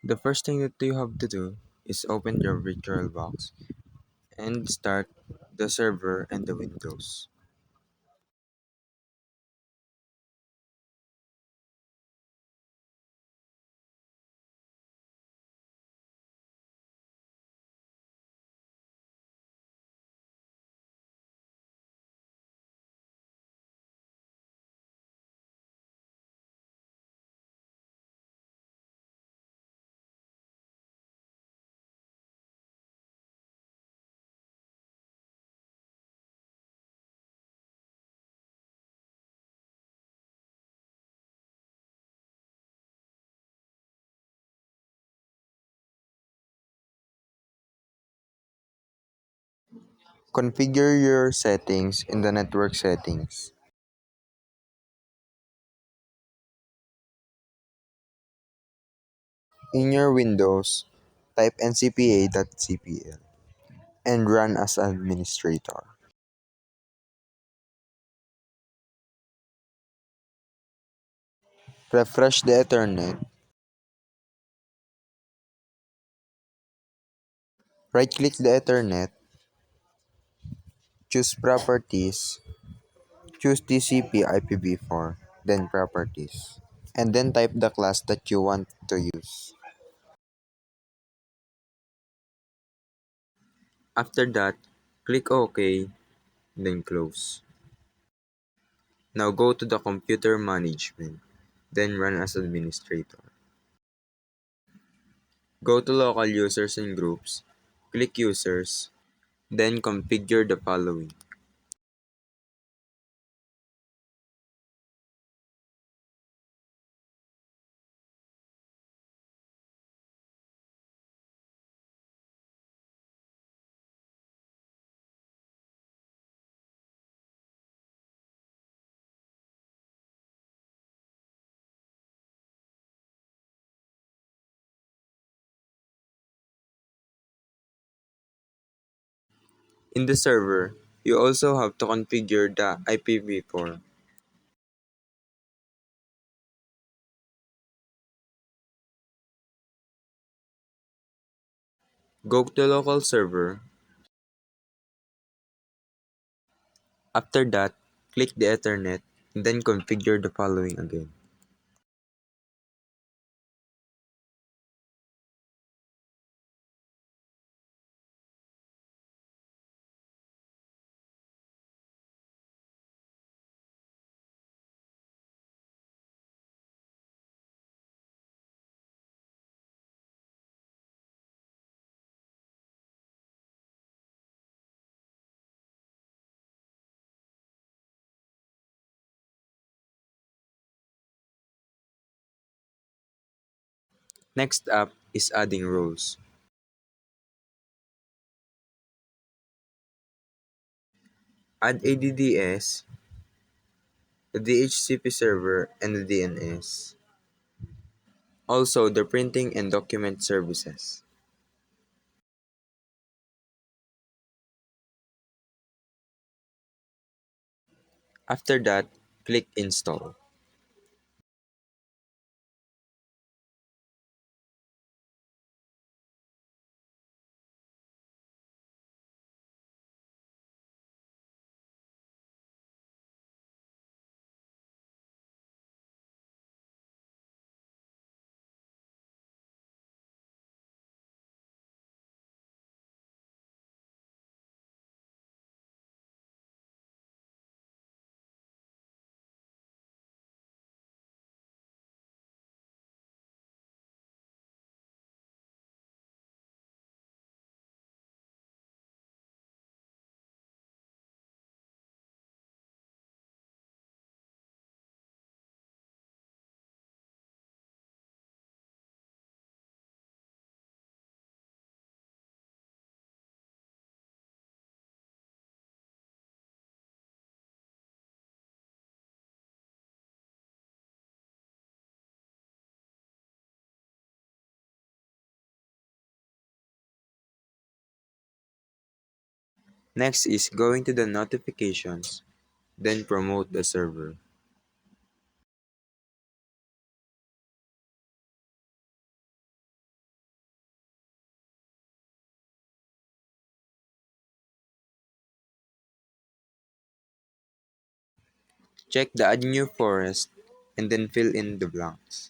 The first thing that you have to do is open your VirtualBox and start the server and the Windows. Configure your settings in the network settings. In your Windows, type ncpa.cpl and run as administrator. Refresh the Ethernet. Right-click the Ethernet, choose Properties, choose TCP IPv4, then Properties, and then type the class that you want to use. After that, click OK, then close. Now go to the Computer Management, then run as administrator. Go to Local Users and Groups, click Users, then configure the following. In the server, you also have to configure the IPv4. Go to local server. After that, click the Ethernet and then configure the following again. Next up is adding roles. Add a DDS, the DHCP server, and the DNS. Also, the printing and document services. After that, click Install. Next is going to the notifications, then promote the server. Check the Add New Forest and then fill in the blanks.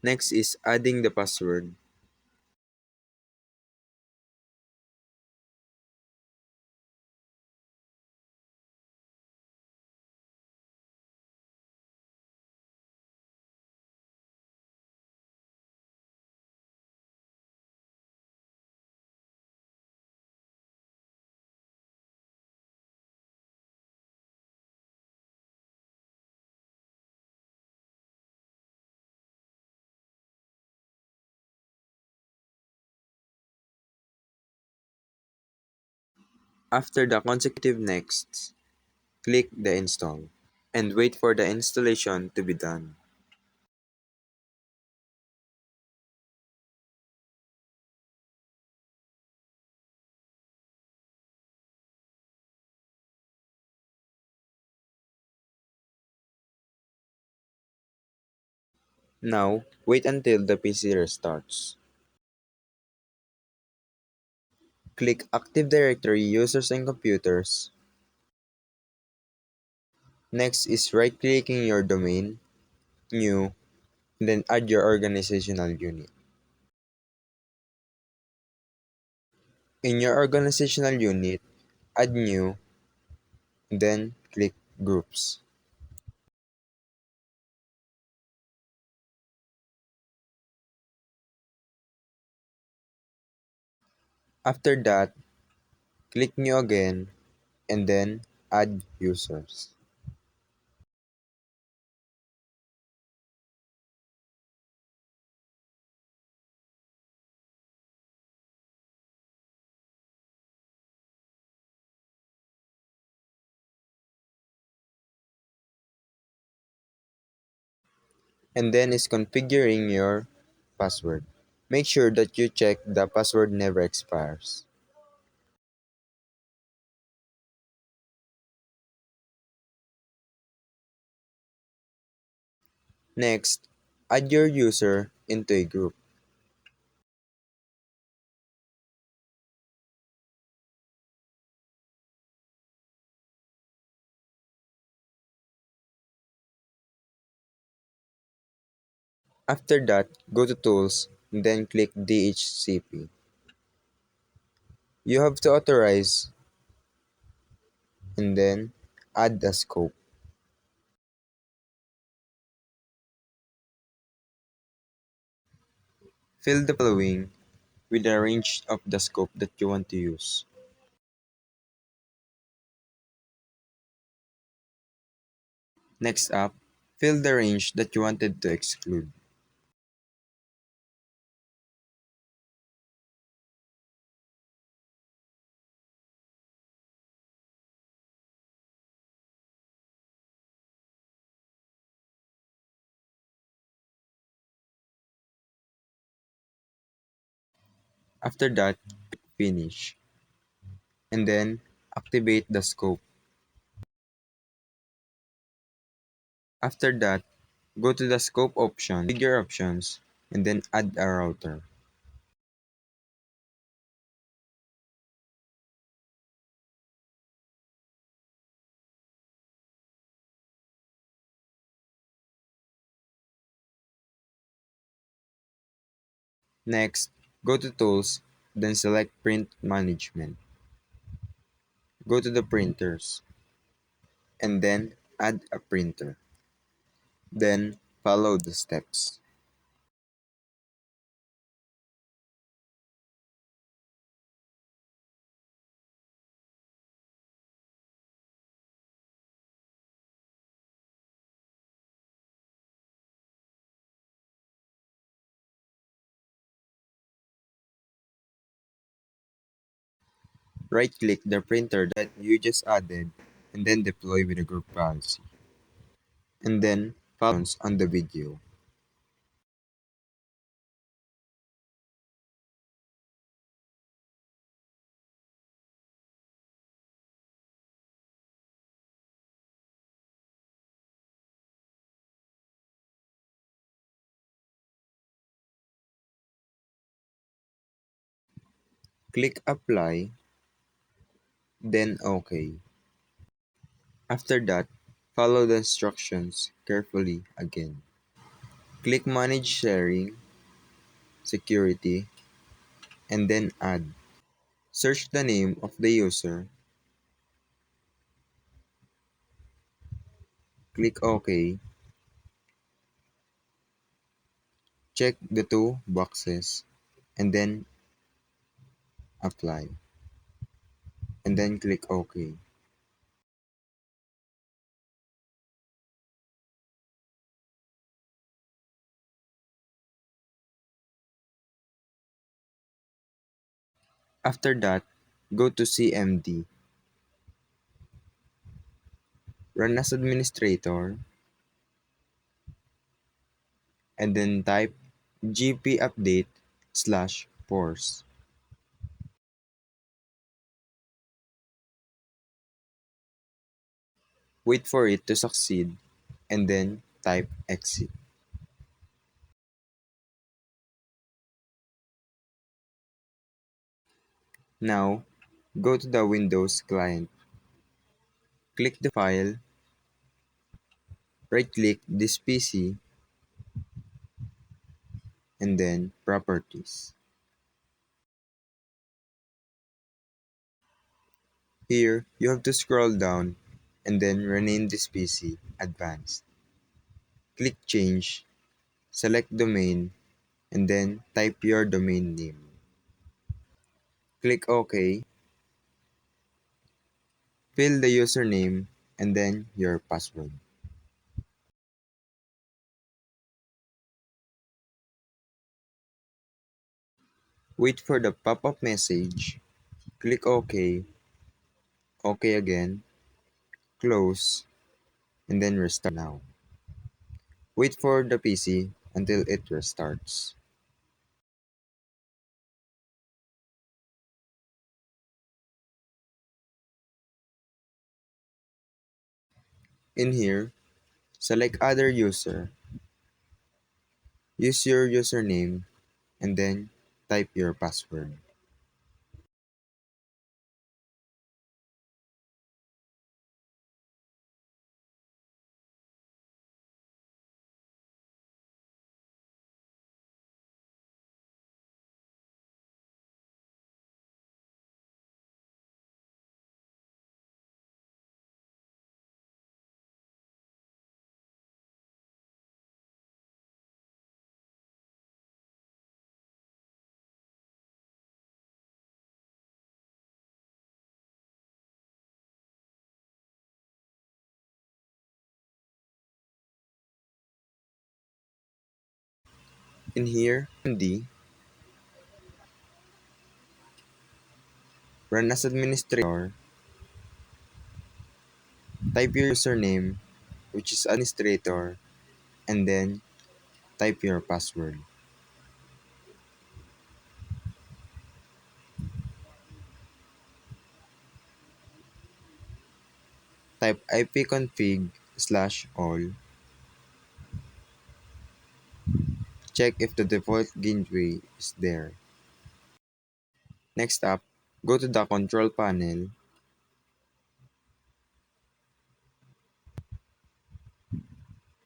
Next is adding the password. After the consecutive nexts, click the install and wait for the installation to be done. Now, wait until the PC restarts. Click Active Directory Users and Computers. Next is right-clicking your domain, New, and then add your organizational unit. In your organizational unit, add New, and then click Groups. After that, click New again, and then Add Users. And then is configuring your password. Make sure that you check the password never expires. Next, add your user into a group. After that, go to Tools, and then click DHCP. You have to authorize, and then add a scope. Fill the following with the range of the scope that you want to use. Next up, fill the range that you wanted to exclude. After that, finish, and then activate the scope. After that, go to the scope option, configure options, and then add a router. Next, go to Tools, then select Print Management. Go to the printers, and then add a printer. Then follow the steps. Right-click the printer that you just added and then deploy with a group policy. And then follow on the video. Click apply, then OK. After that, follow the instructions carefully again. Click manage sharing, security, and then add. Search the name of the user, click OK, check the two boxes, and then apply, and then click OK. After that, go to CMD, run as administrator, and then type gpupdate/force. Wait for it to succeed, and then type exit. Now, go to the Windows client. Click the file, right-click this PC, and then Properties. Here, you have to scroll down and then rename this PC Advanced. Click Change, select Domain, and then type your domain name. Click OK, fill the username, and then your password. Wait for the pop-up message, click OK, OK again, close, and then restart now. Wait for the PC until it restarts. In here, select Other User, use your username, and then type your password. In here, MD, run as administrator, type your username, which is administrator, and then type your password. Type ipconfig/all. Check if the default gateway is there. Next up, go to the control panel.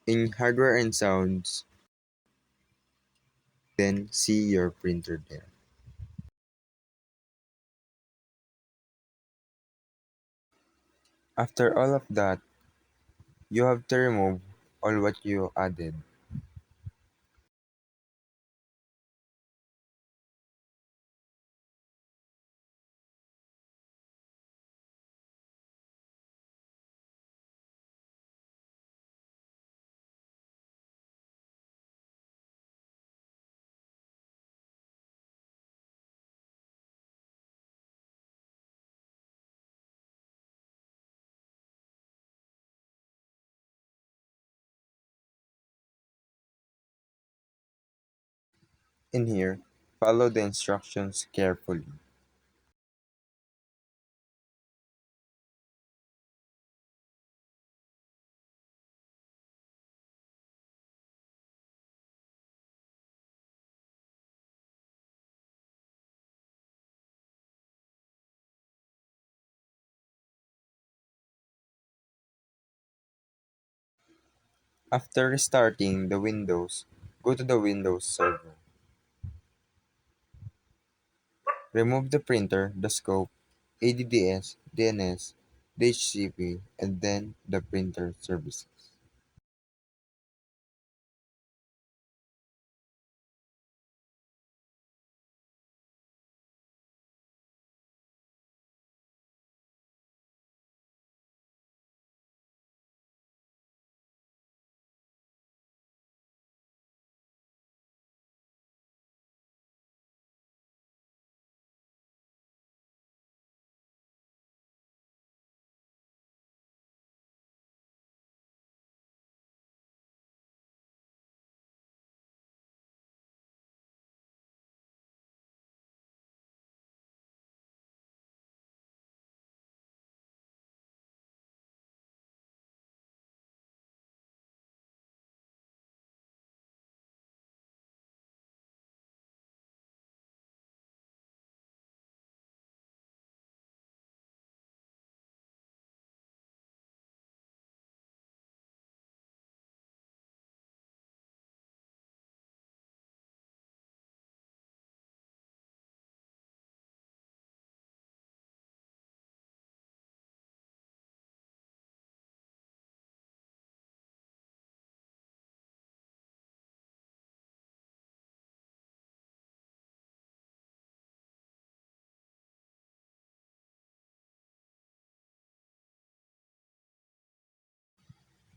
In hardware and sounds, then see your printer there. After all of that, you have to remove all what you added. In here, follow the instructions carefully. After restarting the Windows, go to the Windows server. Remove the printer, the scope, ADDS, DNS, DHCP, and then the printer services.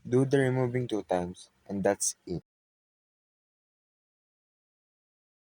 Do the removing 2 times, and that's it.